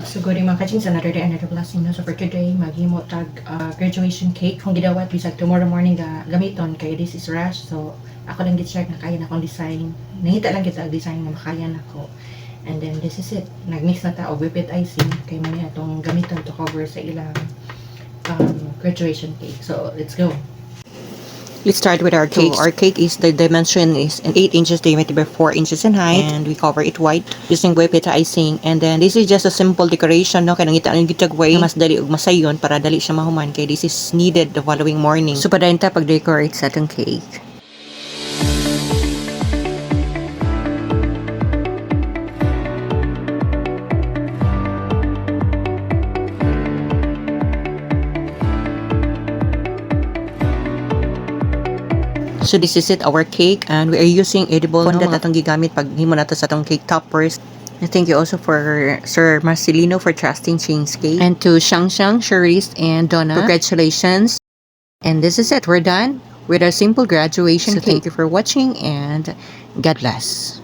So good mga kachins, another day, another blessing. No? So for today, maghimo tag graduation cake. Kung gidawat, bisag tomorrow morning gamiton, kay this is rush. So ako lang git-check na kaya na akong design. Nahita lang kita design na makaya na ko. And then this is it. Nagmix na ta og whipped icing. Kay mo niya itong gamiton to cover sa ilang graduation cake. So let's go. Let's start with our cake. So, our cake is, the dimension is an 8 inches diameter by 4 inches in height. And we cover it white using whipped icing. And then, this is just a simple decoration, no? Kaya nangita ang gitagway na mas dali og masayon para dali siya mahuman. Kaya this is needed the following morning. So, padayon ta pag-decorate sa atong cake. So this is it, our cake, and we are using edible no, that atong gigamit pag himo nato sa atong cake toppers. And thank you also for Sir Marcelino for trusting Shane's Cake, and to Shang, Charisse, and Donna. Congratulations. And this is it. We're done with our simple graduation cake. Thank you for watching, and God bless.